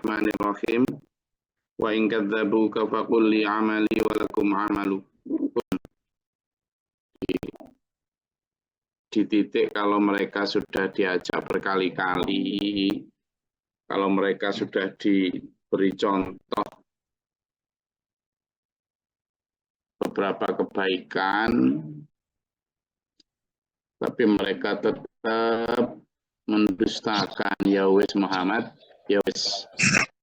Bismillahirrahmanirrahim. Wa in kadzabuka faqul li amali wa lakum amalukum. Di titik kalau mereka sudah diajak berkali-kali, kalau mereka sudah diberi contoh beberapa kebaikan, tapi mereka tetap mendustakan, ya wis Muhammad, ya wis,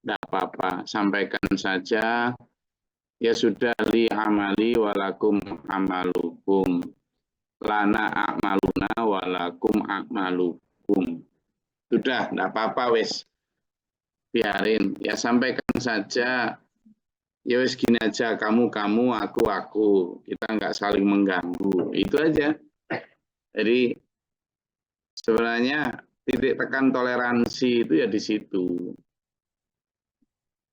tidak apa-apa, sampaikan saja, ya sudah, li amali walakum amalukum, lana a'maluna walakum a'malukum. Sudah, tidak apa-apa, wis, biarin, ya sampaikan saja, ya wis gini aja, kamu, aku, kita nggak saling mengganggu, itu aja. Jadi sebenarnya titik tekan toleransi itu ya di situ.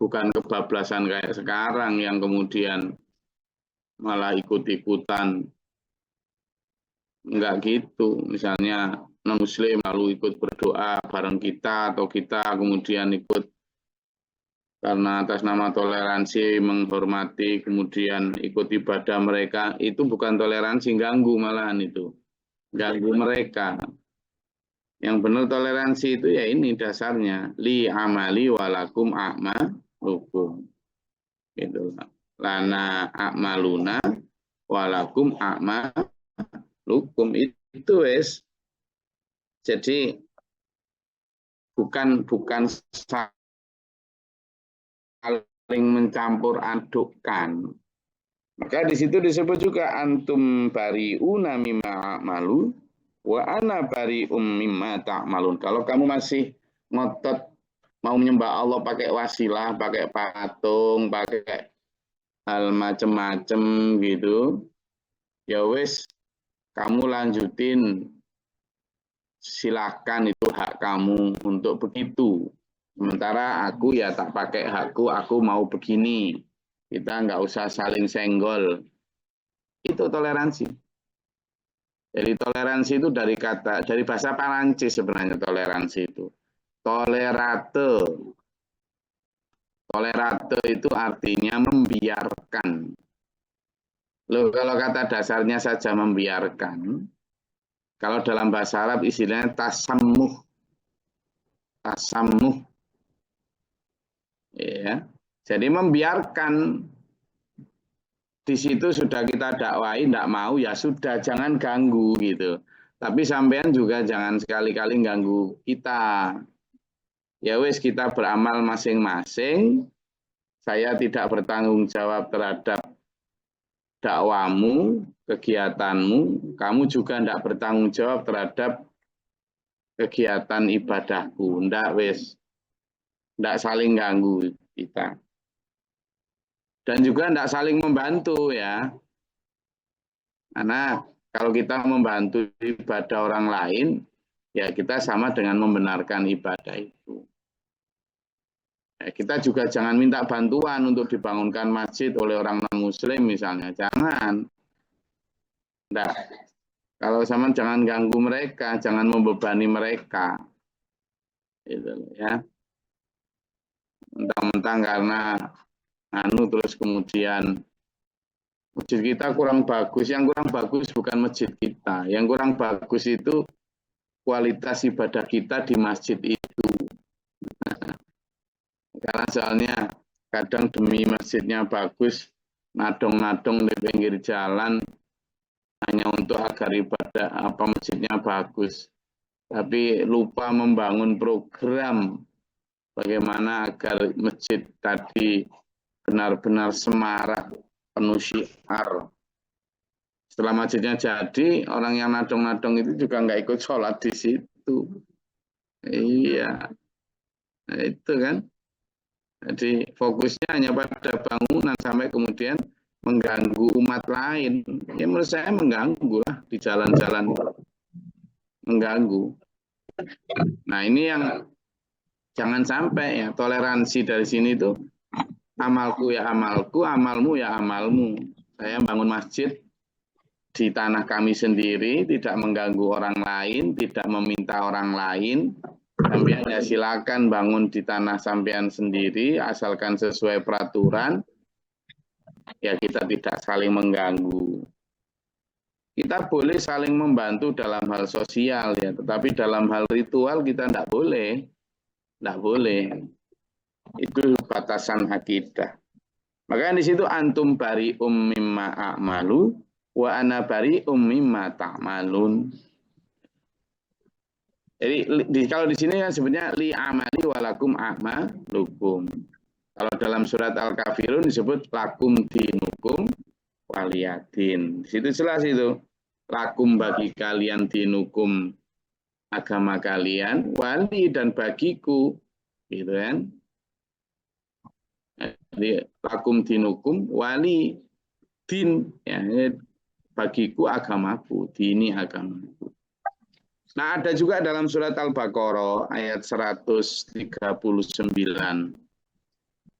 Bukan kebablasan kayak sekarang yang kemudian malah ikut-ikutan. Enggak gitu. Misalnya non-muslim lalu ikut berdoa bareng kita atau kita kemudian ikut karena atas nama toleransi menghormati kemudian ikut ibadah mereka. Itu bukan toleransi, ganggu malahan itu. Ganggu mereka. Yang benar toleransi itu ya ini dasarnya, li amali walakum a'malukum. Gitu. Lana a'maluna walakum a'malukum, itu wes. Jadi bukan saling mencampur adukkan. Maka di situ disebut juga antum bari'una mimma a'malu wa ana bari'um mimma ta'malun. Kalau kamu masih ngotot mau menyembah Allah pakai wasilah, pakai patung, pakai hal macem-macem gitu, ya wis kamu lanjutin, silakan, itu hak kamu untuk begitu. Sementara aku ya tak pakai hakku, aku mau begini. Kita nggak usah saling senggol. Itu toleransi. Jadi toleransi itu dari bahasa Perancis sebenarnya toleransi itu. Tolerate. Tolerate itu artinya membiarkan. Loh, kalau kata dasarnya saja membiarkan, kalau dalam bahasa Arab istilahnya tasammuh. Tasammuh. Ya. Jadi membiarkan. Di situ sudah kita dakwai, tidak mau, ya sudah, jangan ganggu gitu. Tapi sampean juga jangan sekali-kali ganggu kita. Ya wis, kita beramal masing-masing. Saya tidak bertanggung jawab terhadap dakwamu, kegiatanmu. Kamu juga tidak bertanggung jawab terhadap kegiatan ibadahku. Tidak wis, tidak saling ganggu kita. Dan juga tidak saling membantu ya. Karena kalau kita membantu ibadah orang lain, ya kita sama dengan membenarkan ibadah itu. Ya, kita juga jangan minta bantuan untuk dibangunkan masjid oleh orang non-muslim misalnya. Jangan. Nggak. Kalau sama jangan ganggu mereka, jangan membebani mereka. Gitu, ya. Mentang-mentang karena terus kemudian masjid kita kurang bagus. Yang kurang bagus bukan masjid kita. Yang kurang bagus itu kualitas ibadah kita di masjid itu. Karena soalnya kadang demi masjidnya bagus, nadong-nadong di pinggir jalan hanya untuk agar ibadah masjidnya bagus. Tapi lupa membangun program bagaimana agar masjid tadi benar-benar semarak, penuh syiar. Setelah masjidnya jadi, orang yang nadong-nadong itu juga nggak ikut sholat di situ. Iya, nah, itu kan. Jadi fokusnya hanya pada bangunan sampai kemudian mengganggu umat lain. Ya menurut saya mengganggu lah di jalan-jalan, mengganggu. Nah ini yang jangan sampai ya, toleransi dari sini tuh amalku ya amalku, amalmu ya amalmu. Saya bangun masjid di tanah kami sendiri, tidak mengganggu orang lain, tidak meminta orang lain, Sampean ya silakan bangun di tanah sampean sendiri, asalkan sesuai peraturan, ya kita tidak saling mengganggu. Kita boleh saling membantu dalam hal sosial ya, tetapi dalam hal ritual kita tidak boleh. Tidak boleh. Itu batasan akidah. Maka di situ antum bari mimma a'malu wa ana bari mimma ta'malun. Jadi kalau di sini kan sebenarnya li amali walakum a'malukum. Kalau dalam surat Al-Kafirun disebut lakum dinukum waliyadin. Di situ jelas itu. Lakum bagi kalian dinukum agama kalian, wali dan bagiku. Gitu kan. Jadi lakum dinukum wali din. Ya, bagiku agamaku, dini agamaku. Nah, ada juga dalam surat Al-Baqarah ayat 139.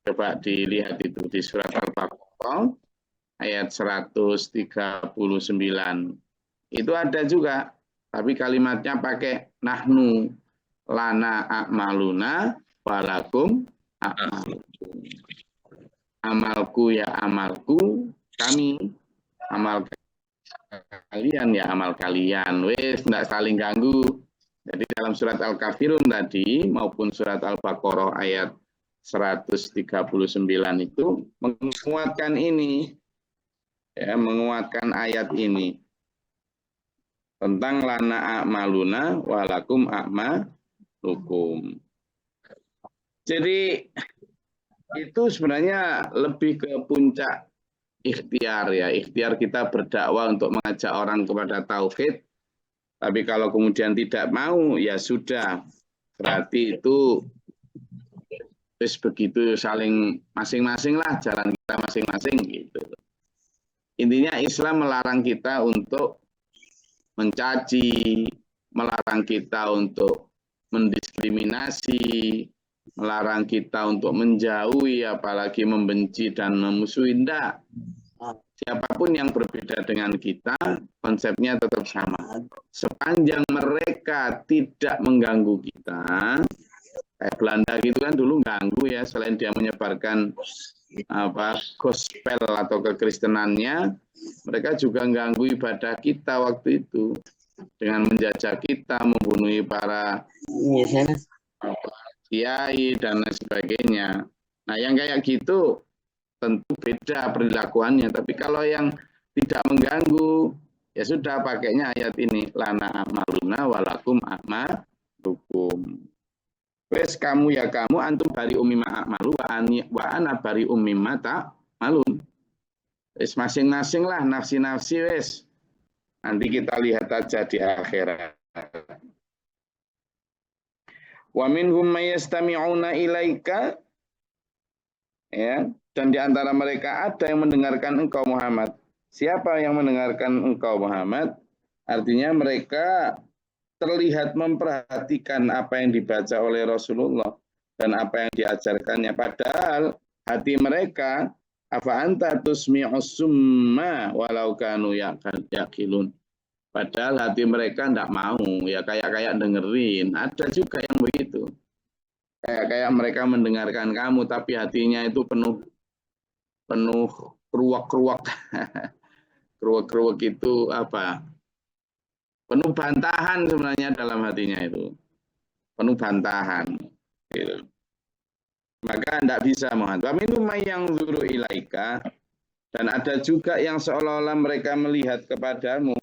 Coba dilihat itu di surat Al-Baqarah ayat 139. Itu ada juga, tapi kalimatnya pakai nahnu lana a'maluna walakum a'malukum. Amalku ya amalku, kami amal kalian ya amal kalian. Wes tidak saling ganggu. Jadi dalam surat Al-Kafirun tadi maupun surat Al-Baqarah ayat 139 itu menguatkan ini, ya, menguatkan ayat ini tentang lana a'maluna walakum a'malukum. Jadi itu sebenarnya lebih ke puncak ikhtiar ya, ikhtiar kita berdakwah untuk mengajak orang kepada tauhid. Tapi kalau kemudian tidak mau, ya sudah, berarti itu terus begitu saling masing-masing lah jalan kita masing-masing gitu. Intinya Islam melarang kita untuk mencaci, melarang kita untuk mendiskriminasi, melarang kita untuk menjauhi, apalagi membenci dan memusuhi. Tidak. Siapapun yang berbeda dengan kita, konsepnya tetap sama. Sepanjang mereka tidak mengganggu kita, kayak Belanda gitu kan dulu ganggu ya, selain dia menyebarkan gospel atau kekristenannya, mereka juga mengganggu ibadah kita waktu itu dengan menjajah kita, membunuh para kiai dan lain sebagainya. Nah, yang kayak gitu tentu beda perilakuannya. Tapi kalau yang tidak mengganggu, ya sudah pakainya ayat ini. Lana a'maluna walakum a'malukum. Wes kamu ya kamu, antum bari umimma a'malu wa ana bari umimma ta'malun. Wes masing-masing lah nafsi-nafsi wes. Nanti kita lihat aja di akhirat. Wa minhum may yastami'una ilaika, ya, dan di antara mereka ada yang mendengarkan engkau Muhammad. Siapa yang mendengarkan engkau Muhammad? Artinya mereka terlihat memperhatikan apa yang dibaca oleh Rasulullah dan apa yang diajarkannya. Padahal hati mereka, afa anta tusmi'us summa walau kanu yaqilun. Padahal hati mereka tidak mau, ya kayak dengerin. Ada juga yang begitu. Kayak mereka mendengarkan kamu, tapi hatinya itu penuh keruak-keruak. Keruak-keruak itu apa? Penuh bantahan sebenarnya dalam hatinya itu. Penuh bantahan. Gitu. Maka tidak bisa Muhammad. Wa minhum may yanzuru ilaika, dan ada juga yang seolah-olah mereka melihat kepadamu.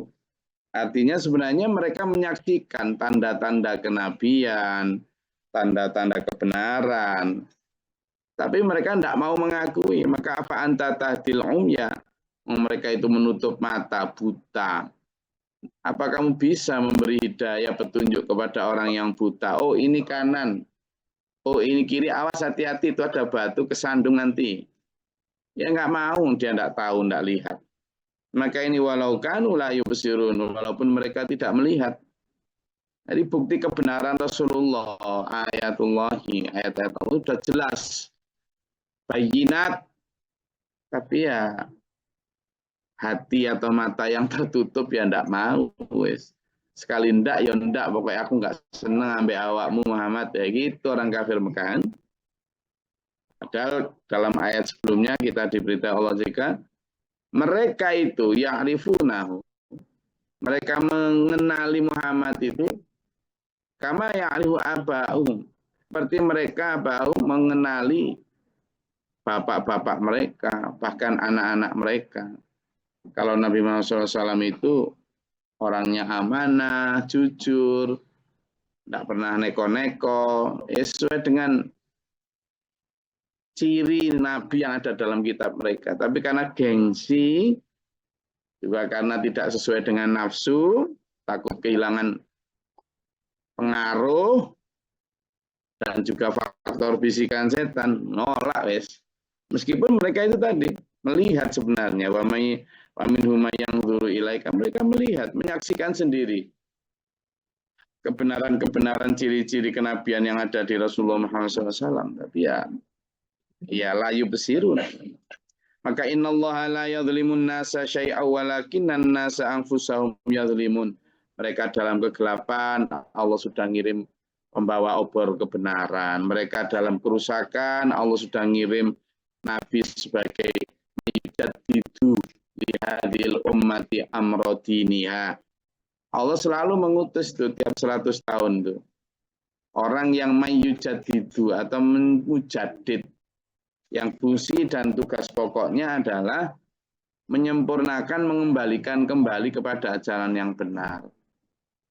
Artinya sebenarnya mereka menyaksikan tanda-tanda kenabian, tanda-tanda kebenaran. Tapi mereka tidak mau mengakui. Maka apa anta tahdil umya? Mereka itu menutup mata, buta. Apa kamu bisa memberi hidayah petunjuk kepada orang yang buta? Oh ini kanan, oh ini kiri, awas hati-hati itu ada batu kesandung nanti. Ya nggak mau, dia nggak tahu, nggak lihat. Maka ini walau kanu la yubsirun, walaupun mereka tidak melihat. Jadi bukti kebenaran Rasulullah, ayatullahi, ayat-ayat Allah sudah jelas. Bayinat, tapi ya hati atau mata yang tertutup ya nggak mau. Wes. sekali ndak ya ndak, pokoknya aku nggak seneng ambek awakmu Muhammad, ya gitu orang kafir Mekah. Padahal dalam ayat sebelumnya kita diberitahu Allah jika mereka itu ya'rifunahu, mereka mengenali Muhammad itu kama ya'rifu aba'um, seperti mereka bau mengenali bapak-bapak mereka, bahkan anak-anak mereka. Kalau Nabi Muhammad SAW itu orangnya amanah, jujur, tidak pernah neko-neko, sesuai dengan ciri Nabi yang ada dalam kitab mereka. Tapi karena gengsi, juga karena tidak sesuai dengan nafsu, takut kehilangan pengaruh, dan juga faktor bisikan setan, nolak wes. Meskipun mereka itu tadi melihat sebenarnya, wa minhum yang dzuru ilaika, mereka melihat, menyaksikan sendiri kebenaran-kebenaran ciri-ciri kenabian yang ada di Rasulullah Muhammad SAW. Tapi ya layu besiru. Maka innallaha la yadhlimun nasa syai'a walakinnan nasa anfusahum yadhlimun. Mereka dalam kegelapan, Allah sudah ngirim pembawa obor kebenaran. Mereka dalam kerusakan, Allah sudah ngirim Nabi sebagai mujaddidu lihadil ummati amrodiniha. Allah selalu mengutus itu tiap 100 tahun tuh. Orang yang mayyujadidu atau mujadid, yang fungsi dan tugas pokoknya adalah menyempurnakan, mengembalikan kembali kepada ajaran yang benar.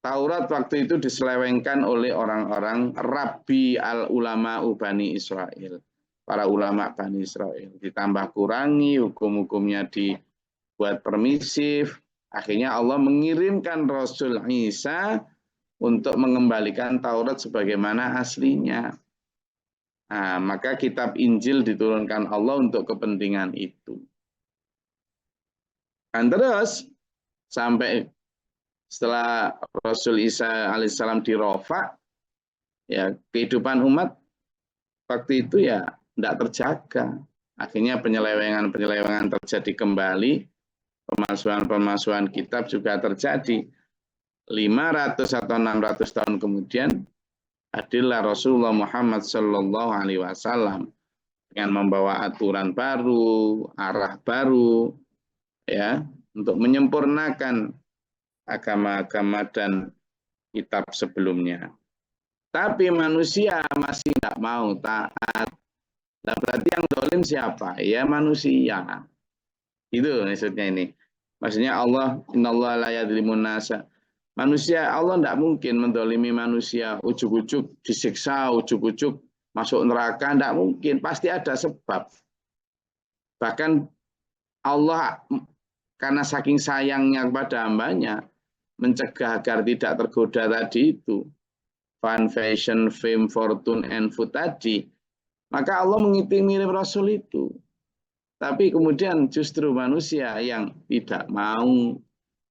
Taurat waktu itu diselewengkan oleh orang-orang Rabbi al-ulama Bani Israel. Para ulama Bani Israel. Ditambah kurangi, hukum-hukumnya dibuat permisif. Akhirnya Allah mengirimkan Rasul Isa untuk mengembalikan Taurat sebagaimana aslinya. Nah, maka kitab Injil diturunkan Allah untuk kepentingan itu. Dan terus sampai setelah Rasul Isa alaihissalam dirofa, ya kehidupan umat waktu itu ya tidak terjaga. Akhirnya penyelewengan terjadi kembali, pemalsuan kitab juga terjadi. 500 atau 600 tahun kemudian hadirlah Rasulullah Muhammad Sallallahu Alaihi Wasallam dengan membawa aturan baru, arah baru, ya, untuk menyempurnakan agama-agama dan kitab sebelumnya. Tapi manusia masih nggak mau taat. Nah, berarti yang zalim siapa? Ya manusia. Itu maksudnya ini. Maksudnya Allah, innallaha la yadzlimun nasa. Manusia, Allah tidak mungkin mendolimi manusia, ujuk-ujuk disiksa, ujuk-ujuk masuk neraka, tidak mungkin. Pasti ada sebab. Bahkan Allah karena saking sayangnya kepada hambanya, mencegah agar tidak tergoda tadi itu. Fun, fashion, fame, fortune, and food tadi. Maka Allah mengirim Rasul itu. Tapi kemudian justru manusia yang tidak mau.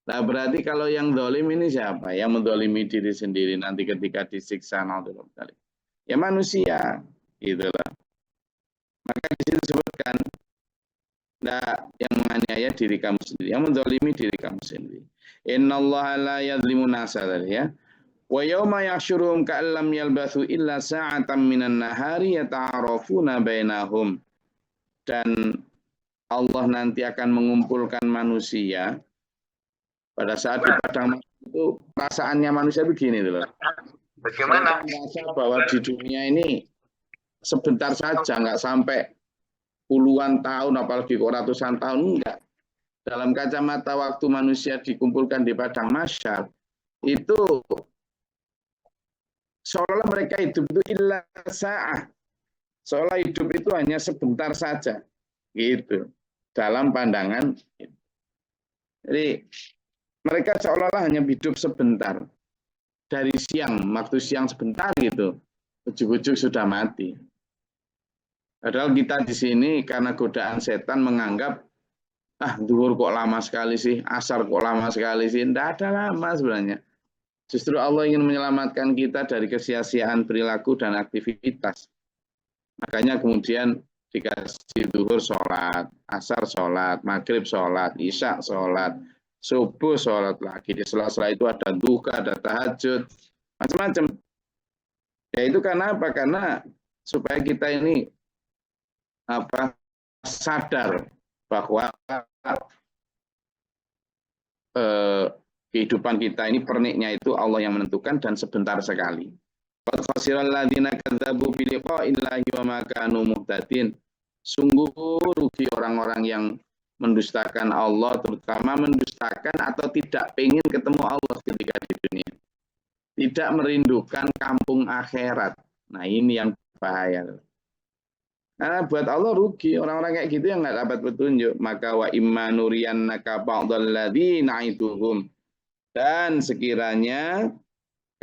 Nah, berarti kalau yang zalim ini siapa? Yang mendolimi diri sendiri nanti ketika disiksa. Ya manusia. Itulah. Maka di situ disebutkan, nah, yang menganiaya diri kamu sendiri. Yang mendolimi diri kamu sendiri. Innallaha la yadlimun nasa tadi ya. Wa yawma yahsyuruhum ka'allam yalbathu illa sa'atan minan nahari yata'arafuna bainahum. Dan Allah nanti akan mengumpulkan manusia. Pada saat di padang itu perasaannya manusia begini loh. Bagaimana? Merasa bahwa di dunia ini sebentar saja, nggak sampai puluhan tahun, apalagi ratusan tahun, enggak. Dalam kacamata waktu manusia dikumpulkan di padang mahsyar, itu seolah mereka hidup itu illa sa'ah. Seolah hidup itu hanya sebentar saja. Gitu. Dalam pandangan. Jadi mereka seolah-olah hanya hidup sebentar. Dari siang, waktu siang sebentar gitu. Ujuk-ujuk sudah mati. Padahal kita di sini karena godaan setan menganggap, zuhur kok lama sekali sih, asar kok lama sekali sih. Tidak ada lama sebenarnya. Justru Allah ingin menyelamatkan kita dari kesia-siaan perilaku dan aktivitas. Makanya kemudian dikasih zuhur sholat, asar sholat, maghrib sholat, isya sholat, subuh sholat lagi, di sela-sela itu ada duka, ada tahajud, macam-macam. Ya itu karena apa? Karena supaya kita ini sadar bahwa kehidupan kita ini perniknya itu Allah yang menentukan dan sebentar sekali. Sungguh rugi orang-orang yang mendustakan Allah, terutama mendustakan atau tidak ingin ketemu Allah ketika di dunia. Tidak merindukan kampung akhirat. Nah ini yang bahaya. Karena buat Allah rugi, orang-orang kayak gitu yang nggak dapat petunjuk. Maka wa imma nuriyannaka ba'dalladzina na'iduhum. Dan sekiranya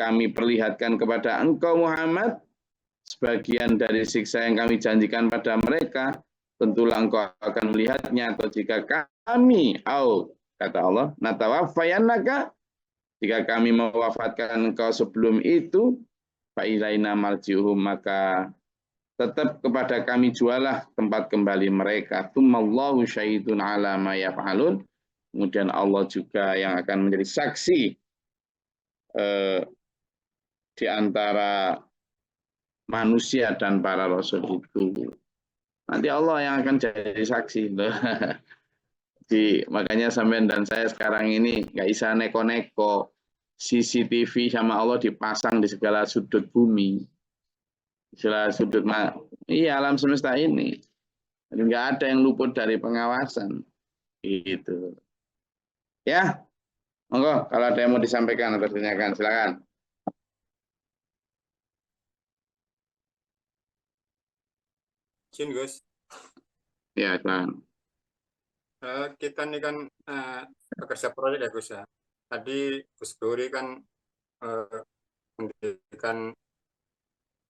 kami perlihatkan kepada engkau Muhammad sebagian dari siksa yang kami janjikan pada mereka, tentulah engkau akan melihatnya. Atau jika kami, kata Allah, natawafayannaka, jika kami mewafatkan engkau sebelum itu, fa ilaina marji'uhum, maka tetap kepada kami jualah tempat kembali mereka. Tumallahu syahidun ala ma yaf'alun. Kemudian Allah juga yang akan menjadi saksi di antara manusia dan para rasul itu. Nanti Allah yang akan jadi saksi. Makanya sampean dan saya sekarang ini nggak bisa neko-neko. CCTV sama Allah dipasang di segala sudut bumi. Di segala sudut, iya, alam semesta ini. Jadi nggak ada yang luput dari pengawasan. Gitu. Ya, monggo kalau ada yang mau disampaikan atau ditanyakan, silakan. Izin Gus. Ya, silakan. Kita ini kan pekerja proyek ya Gus ya. Tadi Gus Dori kan mendirikan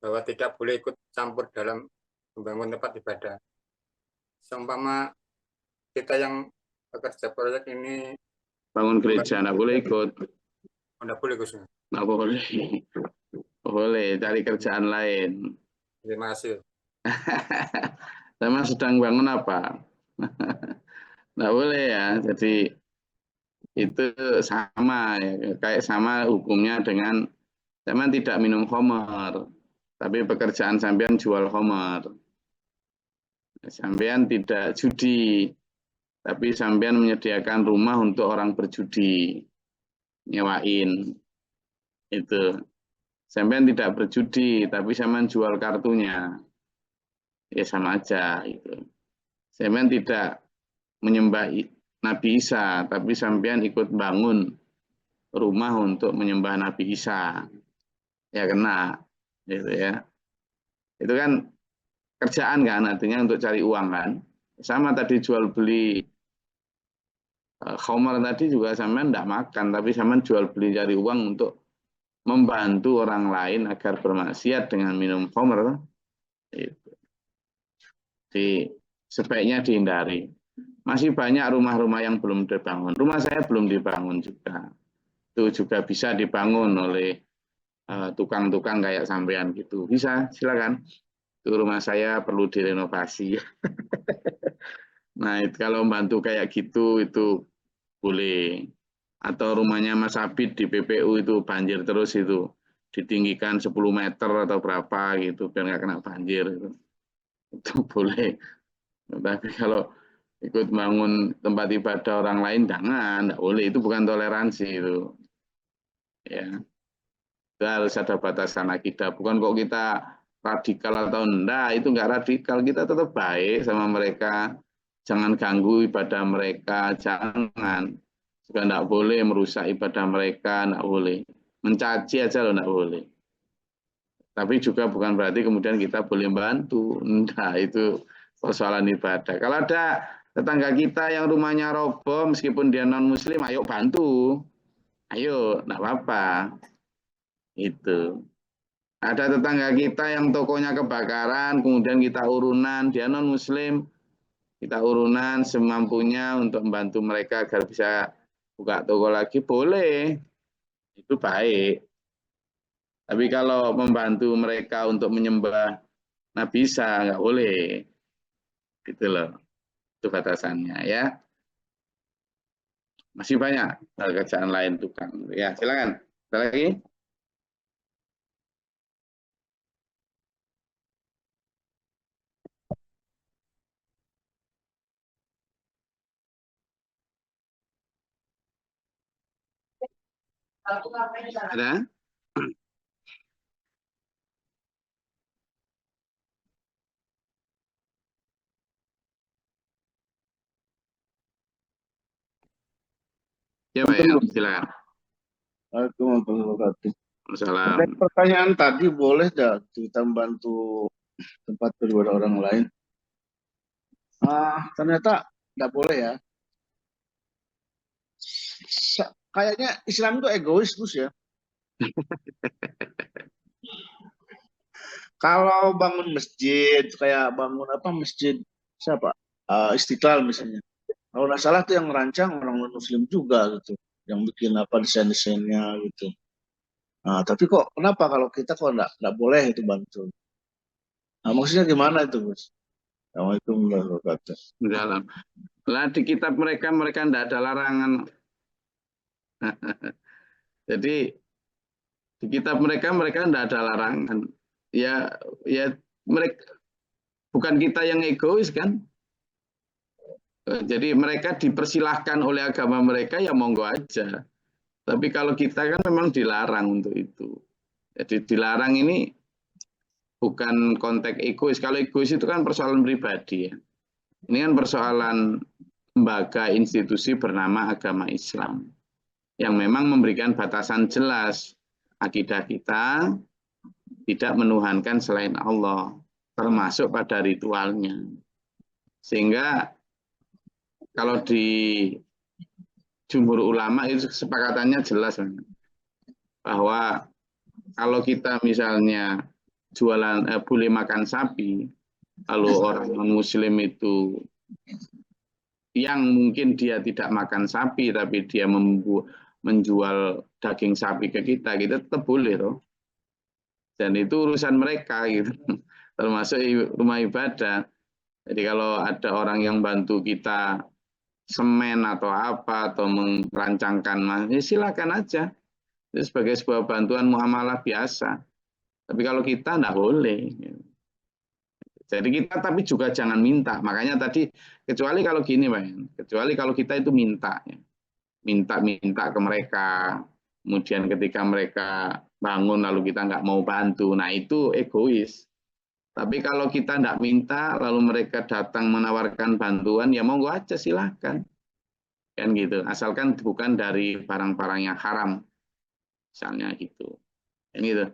bahwa tidak boleh ikut campur dalam membangun tempat ibadah. Seumpama kita yang pekerja proyek ini bangun gereja, nggak boleh ikut. Nggak boleh Gus. Nggak boleh. Boleh, cari kerjaan lain. Terima kasih. Sama sedang bangun apa? Nggak boleh ya. Jadi itu sama ya, kayak sama hukumnya dengan sampean tidak minum khamar, tapi pekerjaan sampean jual khamar. Sampean tidak judi, tapi sampean menyediakan rumah untuk orang berjudi, nyewain. Itu. Sampean tidak berjudi, tapi sampean jual kartunya. Ya sama aja itu. Sampean tidak menyembah Nabi Isa, tapi sampean ikut bangun rumah untuk menyembah Nabi Isa. Ya kena, gitu ya. Itu kan kerjaan kan, artinya untuk cari uang kan. Sama tadi jual beli khamar tadi juga sampean tidak makan, tapi sampean jual beli cari uang untuk membantu orang lain agar bermaksiat dengan minum khamar. Itu. Sebaiknya dihindari. Masih banyak rumah-rumah yang belum dibangun. Rumah saya belum dibangun juga. Itu juga bisa dibangun oleh tukang-tukang kayak sampean gitu. Bisa, silakan. Itu rumah saya perlu direnovasi. Nah, kalau membantu kayak gitu itu boleh. Atau rumahnya Mas Abid di PPU itu banjir terus itu. Ditinggikan 10 meter atau berapa gitu biar nggak kena banjir itu boleh. Tapi kalau ikut bangun tempat ibadah orang lain jangan, enggak boleh, itu bukan toleransi itu. Ya. Itu harus ada batasan akidah, bukan kok kita radikal atau enggak, itu enggak radikal, kita tetap baik sama mereka. Jangan ganggu ibadah mereka, jangan. Juga enggak boleh merusak ibadah mereka, enggak boleh. Mencaci aja loh enggak boleh. Tapi juga bukan berarti kemudian kita boleh bantu. Nah, itu persoalan ibadah. Kalau ada tetangga kita yang rumahnya roboh, meskipun dia non-muslim, ayo bantu. Ayo, enggak apa-apa. Itu. Ada tetangga kita yang tokonya kebakaran, kemudian kita urunan, dia non-muslim, kita urunan semampunya untuk membantu mereka agar bisa buka toko lagi, boleh. Itu baik. Tapi kalau membantu mereka untuk menyembah Nabi Isa, nggak boleh. Gitu loh. Itu batasannya ya. Masih banyak kerjaan lain tukang. Ya, silakan. Ada lagi? Ada? Ya, Pak, ya. Silakan. Masalah. Terkait pertanyaan tadi, boleh tidak kita membantu tempat beribadah orang lain? Ternyata tidak boleh ya. Kayaknya Islam itu egois, Gus ya. Kalau bangun masjid, kayak bangun apa masjid siapa? Istiqlal misalnya. Kalau nggak salah tuh yang merancang orang non-Muslim juga gitu, yang bikin apa desain-desainnya gitu. Nah, tapi kok kenapa kalau kita kok nggak boleh itu bantu? Nah, maksudnya gimana itu, Gus? Assalamualaikum warahmatullahi wabarakatuh. Dalam. Lah di kitab mereka tidak ada larangan. Jadi di kitab mereka tidak ada larangan. Ya, mereka bukan kita yang egois kan. Jadi mereka dipersilahkan oleh agama mereka, ya monggo aja. Tapi kalau kita kan memang dilarang untuk itu. Jadi dilarang ini bukan konteks egois. Kalau egois itu kan persoalan pribadi ya. Ini kan persoalan lembaga institusi bernama agama Islam yang memang memberikan batasan jelas akidah kita tidak menuhankan selain Allah, termasuk pada ritualnya. Sehingga kalau di jumhur ulama itu kesepakatannya jelas bahwa kalau kita misalnya jualan boleh makan sapi, lalu orang non-muslim itu yang mungkin dia tidak makan sapi tapi dia menjual daging sapi ke kita tetap boleh loh. Dan itu urusan mereka gitu. Termasuk rumah ibadah. Jadi kalau ada orang yang bantu kita semen atau apa atau merancangkan, ya silakan aja. Itu sebagai sebuah bantuan muamalah biasa. Tapi kalau kita enggak boleh. Jadi kita tapi juga jangan minta. Makanya tadi kecuali kalau gini, Pak. Kecuali kalau kita itu minta ke mereka. Kemudian ketika mereka bangun lalu kita nggak mau bantu, nah itu egois. Tapi kalau kita nggak minta lalu mereka datang menawarkan bantuan, ya monggo aja silahkan. Kan gitu. Asalkan bukan dari barang-barang yang haram. Misalnya gitu. Kan gitu.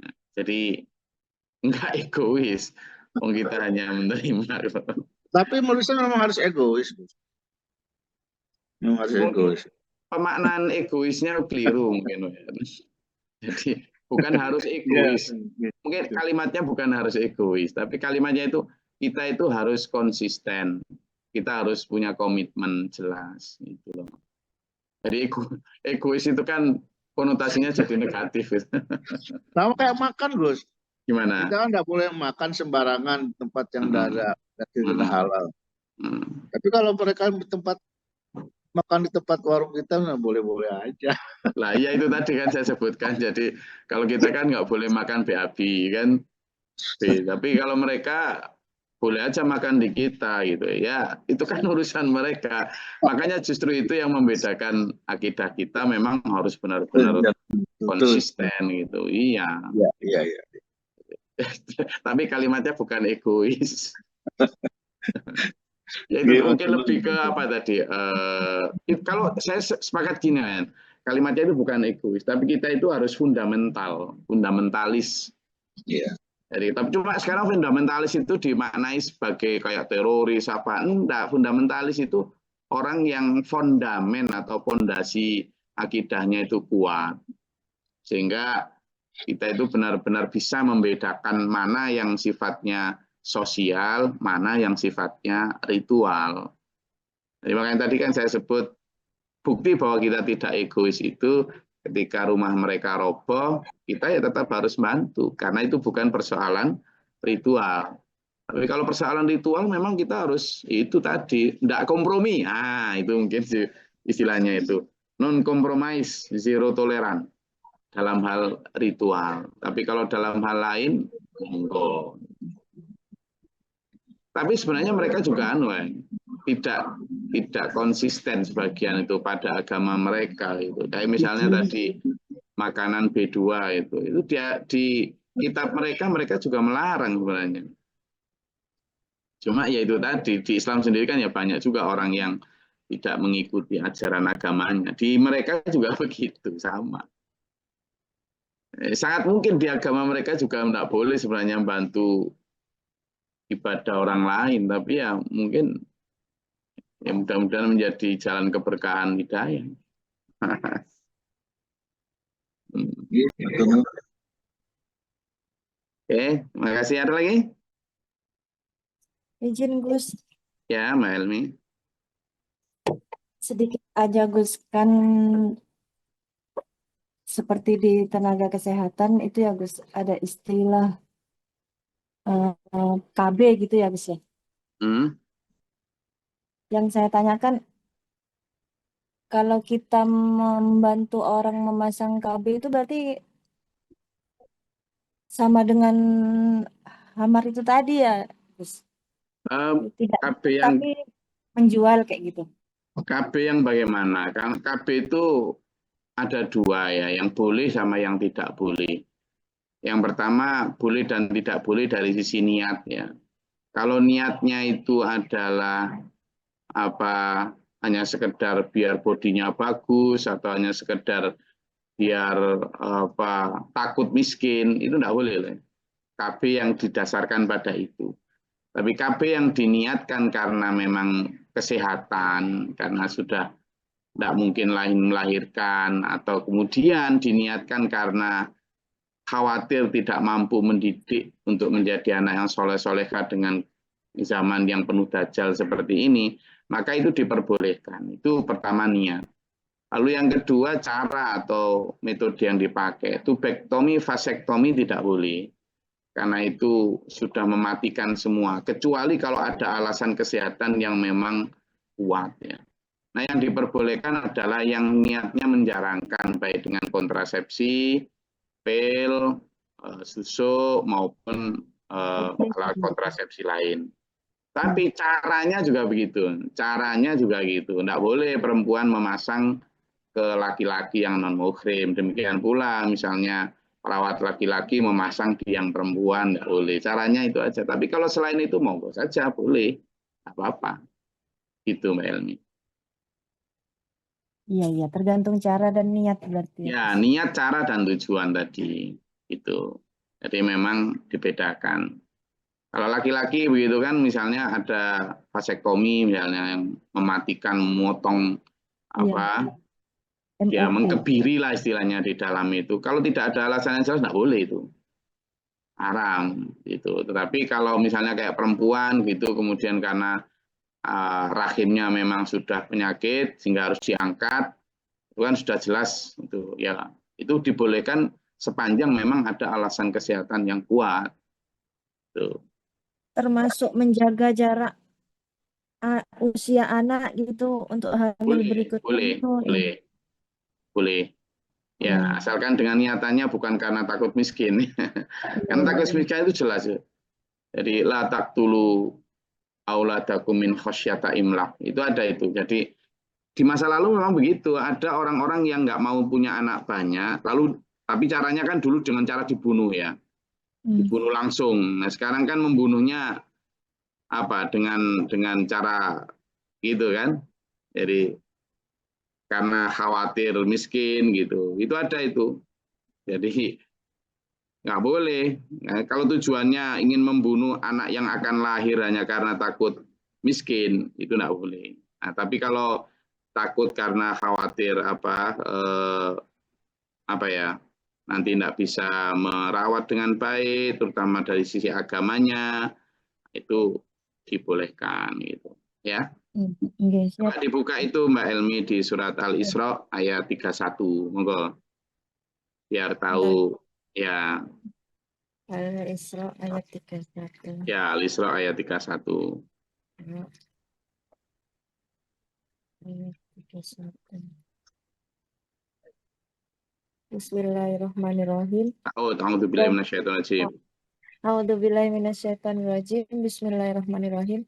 Nah, jadi nggak egois. Kita hanya menerima. Tapi menurut saya memang harus egois. Memang harus egois. Pemaknaan egoisnya keliru mungkin. Jadi bukan harus egois. Mungkin kalimatnya bukan harus egois, tapi kalimatnya itu kita itu harus konsisten. Kita harus punya komitmen jelas gitu loh. Jadi egois itu kan konotasinya jadi negatif. Sama kayak makan, Gus. Gimana? Kita kan nggak boleh makan sembarangan tempat yang tidak halal. Tapi kalau mereka tempat makan di tempat warung kita boleh-boleh aja. Lah ya itu tadi kan saya sebutkan. Jadi kalau kita kan nggak boleh makan BAB kan. Tapi kalau mereka boleh aja makan di kita gitu ya. Itu kan urusan mereka. Makanya justru itu yang membedakan akidah kita memang harus benar-benar konsisten gitu. Iya. Iya. Tapi kalimatnya bukan egois. Ya itu mungkin lebih ke apa tadi? Kalau saya sepakat gini kan, kalimatnya itu bukan egois, tapi kita itu harus fundamentalis. Iya. Jadi, tapi cuma sekarang fundamentalis itu dimaknai sebagai kayak teroris apa? Enggak, fundamentalis itu orang yang fondamen atau fondasi akidahnya itu kuat, sehingga kita itu benar-benar bisa membedakan mana yang sifatnya sosial, mana yang sifatnya ritual. Jadi makanya tadi kan saya sebut bukti bahwa kita tidak egois itu ketika rumah mereka roboh, kita ya tetap harus bantu karena itu bukan persoalan ritual. Tapi kalau persoalan ritual memang kita harus itu tadi tidak kompromi. Nah, itu mungkin istilahnya itu. Non compromise, zero toleran dalam hal ritual. Tapi kalau dalam hal lain, monggo. Tapi sebenarnya mereka juga tidak konsisten sebagian itu pada agama mereka itu. Kayak misalnya tadi makanan B2 itu dia di kitab mereka juga melarang sebenarnya. Cuma ya itu tadi di Islam sendiri kan ya banyak juga orang yang tidak mengikuti ajaran agamanya. Di mereka juga begitu sama. Sangat mungkin di agama mereka juga tidak boleh sebenarnya membantu ibadah orang lain, tapi ya mungkin ya mudah-mudahan menjadi jalan keberkahan hidayah. Oke, makasih. Ada lagi? Izin Gus, Ya, Mbak Elmi. sedikit aja Gus, kan seperti di tenaga kesehatan itu ya Gus, ada istilah KB gitu ya Gus ya. Yang saya tanyakan, kalau kita membantu orang memasang KB itu berarti sama dengan hamar itu tadi ya Gus? Tidak, KB yang tapi menjual kayak gitu. KB yang bagaimana? Kan KB itu ada dua ya, yang boleh sama yang tidak boleh. Yang pertama boleh dan tidak boleh dari sisi niat ya. Kalau niatnya itu adalah apa hanya sekedar biar bodinya bagus atau hanya sekedar biar apa takut miskin itu tidak boleh. KB yang didasarkan pada itu. Tapi KB yang diniatkan karena memang kesehatan, karena sudah tidak mungkin melahirkan, atau kemudian diniatkan karena khawatir tidak mampu mendidik untuk menjadi anak yang soleh-solehah dengan zaman yang penuh dajjal seperti ini, maka itu diperbolehkan. Itu pertama niat. Lalu yang kedua cara atau metode yang dipakai. Tubektomi, vasektomi tidak boleh. Karena itu sudah mematikan semua. Kecuali kalau ada alasan kesehatan yang memang kuat ya. Nah yang diperbolehkan adalah yang niatnya menjarangkan baik dengan kontrasepsi, pil, susu maupun alat kontrasepsi lain. Tapi caranya juga begitu. Caranya juga gitu. Tidak boleh perempuan memasang ke laki-laki yang non muhrim. Demikian pula misalnya perawat laki-laki memasang di yang perempuan nggak boleh. Caranya itu aja. Tapi kalau selain itu monggo saja boleh. Apa-apa. Gitu Mbak Elmi. Iya, tergantung cara dan niat berarti. Ya, niat, cara, dan tujuan tadi. Itu. Jadi memang dibedakan. Kalau laki-laki begitu kan misalnya ada vasektomi misalnya yang mematikan, memotong apa ya mengkebiri lah istilahnya di dalam itu. Kalau tidak ada alasan yang jelas nggak boleh itu. Haram itu. Tetapi kalau misalnya kayak perempuan gitu kemudian karena rahimnya memang sudah penyakit sehingga harus diangkat, itu kan sudah jelas itu ya. Itu dibolehkan sepanjang memang ada alasan kesehatan yang kuat. Tuh. Termasuk menjaga jarak usia anak gitu untuk hamil berikutnya. Boleh. Ya, asalkan dengan niatannya bukan karena takut miskin. Karena takut miskin itu jelas ya. Jadi la taqtulu auladakum min khasyata imlaq. Itu ada itu. Jadi di masa lalu memang begitu. Ada orang-orang yang nggak mau punya anak banyak, lalu tapi caranya kan dulu dengan cara dibunuh ya. Dibunuh langsung. Nah, sekarang kan membunuhnya apa dengan cara gitu kan. Jadi karena khawatir miskin gitu. Itu ada itu. Jadi nggak boleh. Nah, kalau tujuannya ingin membunuh anak yang akan lahir hanya karena takut miskin, itu nggak boleh. Nah, tapi kalau takut karena khawatir apa ya nanti tidak bisa merawat dengan baik, terutama dari sisi agamanya, itu dibolehkan gitu. Ya. Coba dibuka itu Mbak Elmi di surat Al-Isra ayat 31. Monggo. Biar tahu ya. Al-Isra ayat 31. Ya, Al-Isra ayat 31. Ayat 31. Bismillahirrahmanirrahim. A'udzubillahi minasyaitonir rajim. A'udzubillahi minasyaitonirrajim. Bismillahirrahmanirrahim.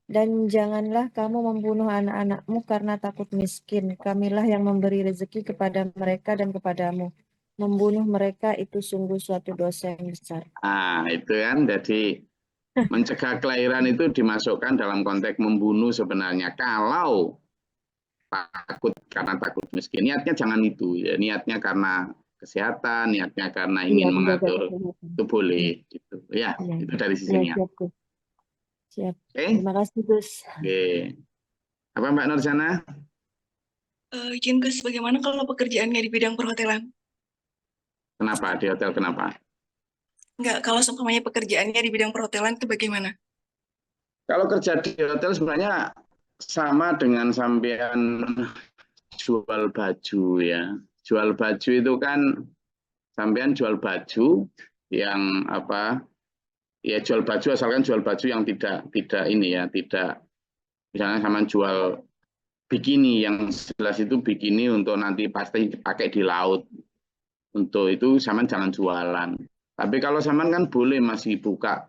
Dan janganlah kamu membunuh anak-anakmu karena takut miskin. Kamilah yang memberi rezeki kepada mereka dan kepadamu. Membunuh mereka itu sungguh suatu dosa yang besar. Nah, itu kan, jadi mencegah kelahiran itu dimasukkan dalam konteks membunuh sebenarnya. Kalau karena takut miskin, niatnya jangan itu. Ya, niatnya karena kesehatan, niatnya karena ingin mengatur, itu boleh. Gitu. Ya, itu dari sisi niat. Siap. Terima kasih, Gus. Oke. Apa Mbak Nursana? Izin Gus, bagaimana kalau pekerjaannya di bidang perhotelan? Kenapa? Di hotel kenapa? Enggak, kalau seumpamanya pekerjaannya di bidang perhotelan itu bagaimana? Kalau kerja di hotel sebenarnya sama dengan sampean jual baju ya. Jual baju itu kan sampean jual baju yang apa? Ya jual baju asalkan jual baju yang tidak ini ya, tidak misalnya sama jual bikini yang jelas itu bikini untuk nanti pasti dipakai di laut. Untuk itu sampean jangan jualan. Tapi kalau sampean kan boleh masih buka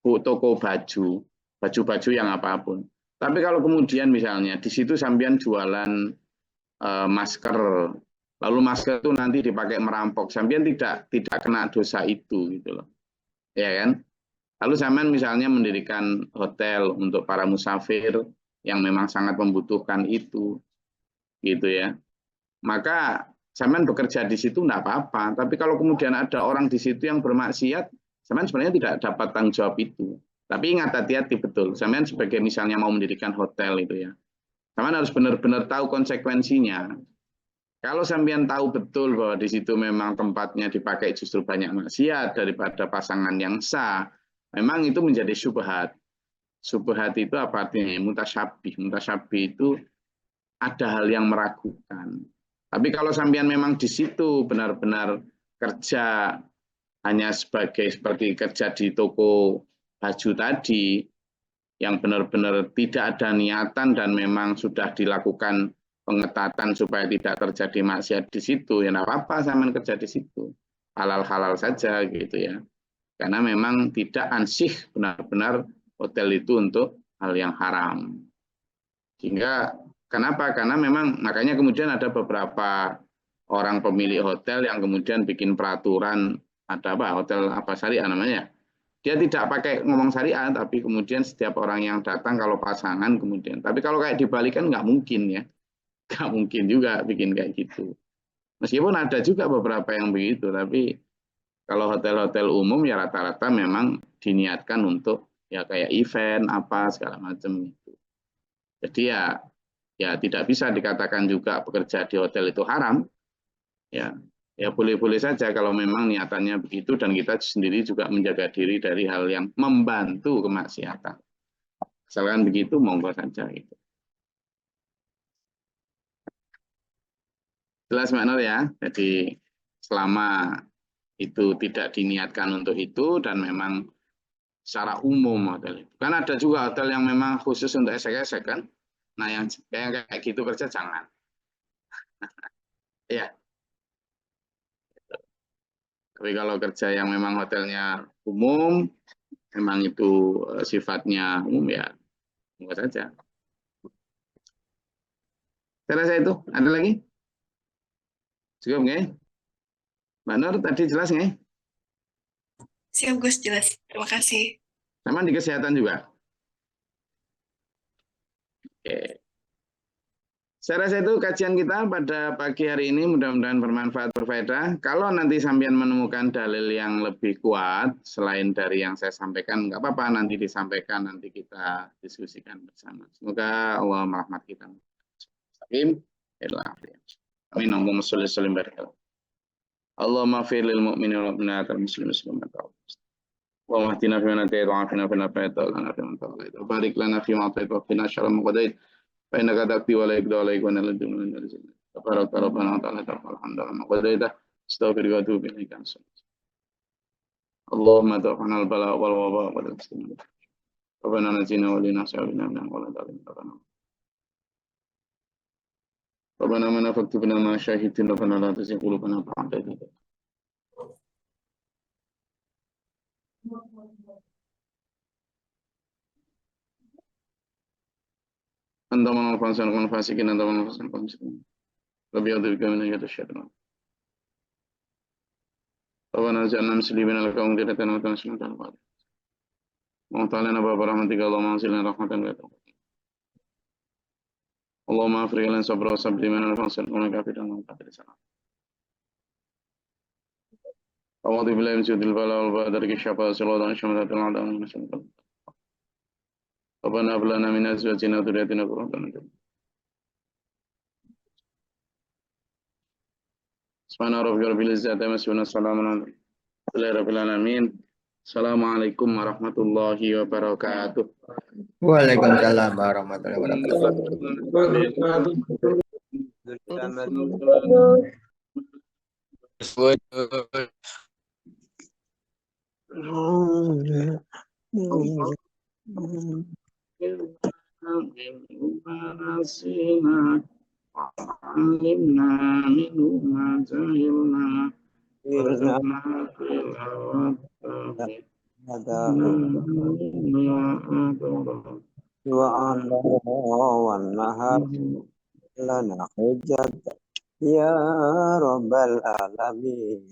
toko baju, baju-baju yang apapun. Tapi kalau kemudian misalnya di situ sampean jualan masker, lalu masker itu nanti dipakai merampok, sampean tidak kena dosa itu gitu loh. Ya kan? Lalu sampean misalnya mendirikan hotel untuk para musafir yang memang sangat membutuhkan itu, gitu ya. Maka sampean bekerja di situ enggak apa-apa. Tapi kalau kemudian ada orang di situ yang bermaksiat, sampean sebenarnya tidak dapat tanggung jawab itu. Tapi ingat hati-hati betul. Sampean sebagai misalnya mau mendirikan hotel itu ya, sampean harus benar-benar tahu konsekuensinya. Kalau sampean tahu betul bahwa di situ memang tempatnya dipakai justru banyak maksiat daripada pasangan yang sah, memang itu menjadi syubhat. Syubhat itu apa artinya? Mutasyabih. Mutasyabih itu ada hal yang meragukan. Tapi kalau sampean memang di situ benar-benar kerja hanya seperti kerja di toko baju tadi, yang benar-benar tidak ada niatan dan memang sudah dilakukan pengetatan supaya tidak terjadi maksiat di situ, ya enggak apa-apa sampean kerja di situ. Halal-halal saja gitu ya. Karena memang tidak ansih benar-benar hotel itu untuk hal yang haram. Sehingga kenapa? Karena memang makanya kemudian ada beberapa orang pemilik hotel yang kemudian bikin peraturan, ada apa, hotel apa syariah namanya. Dia tidak pakai ngomong syariah, tapi kemudian setiap orang yang datang kalau pasangan kemudian. Tapi kalau kayak dibalik kan nggak mungkin ya. Nggak mungkin juga bikin kayak gitu. Meskipun ada juga beberapa yang begitu, tapi kalau hotel-hotel umum ya rata-rata memang diniatkan untuk ya kayak event apa segala macam itu. Jadi ya tidak bisa dikatakan juga bekerja di hotel itu haram. Ya boleh-boleh saja kalau memang niatannya begitu dan kita sendiri juga menjaga diri dari hal yang membantu kemaksiatan. Asalkan begitu monggo saja gitu. Jelas Mbak Nur ya. Jadi selama itu tidak diniatkan untuk itu dan memang secara umum hotel itu. Kan ada juga hotel yang memang khusus untuk esek-esek kan. Nah yang kayak gitu kerja jangan. Ya. Tapi kalau kerja yang memang hotelnya umum, memang itu sifatnya umum ya, enggak saja. Saya rasa itu. Ada lagi? Cukup nggak? Mbak Nur tadi jelas nggak? Siap Gus, jelas. Terima kasih. Sama di kesehatan juga. Oke. Saya rasa itu kajian kita pada pagi hari ini mudah-mudahan bermanfaat, berfaedah. Kalau nanti sampean menemukan dalil yang lebih kuat selain dari yang saya sampaikan, nggak apa-apa nanti disampaikan, nanti kita diskusikan bersama. Semoga Allah merahmati kita. Amin. Amin. Allahumma sholli wa sallim barik. Allahumma fir lil mu'minin wal mu'minat wal muslimin wal muslimat. Wa mahdina fi man hadayta wa afina fi man afayta wa lana fi man tawallayta. Barik lana fi ma atayta wa qina syarra ma qadayta. Fa innaka taqdi wa la yuqda alayka wa la yudhillu man waliyta. Tabaraka rabbana wa ta'ala alhamdulillah ma qadayta. Astaghfiruka wa atubu ilaika. Allahumma daf'ana al-bala wal waba wal muslimin. Rabbana najina wa lina sa'alina min al-dhalim. ربنا آمنا فاكتبنا مع الشاهدين ربنا لا تزغ قلوبنا بعد إذ هديتنا أنت من الفاسقين من الفاسقين أنت من الفاسقين من الفاسقين ربي أعوذ بك من أن الشيطان ربنا اجعلنا مسلمين لك ومغفرة وتنصرنا على الظالمين وانصر علينا باب رحمتك اللهم انزلنا رحمة غير اللهم افرغ لنا صبرا وصبر من الفانصر ونكافر من قدر سلام أعوذ بالله من شر البلاء والبلاء الشفاء والسلام شماتة الأعداء من شر ربنا هب لنا من أزواجنا وذرياتنا قرة أعين سبحان ربك رب العزة عما يصفون وسلام على رب العالمين السلام عليكم ورحمة الله وبركاته. Waalaikumsalam warahmatullahi wabarakatuh. علمنا منه ما جهلنا ورزقنا والنهار لنا حجة يا رب العالمين.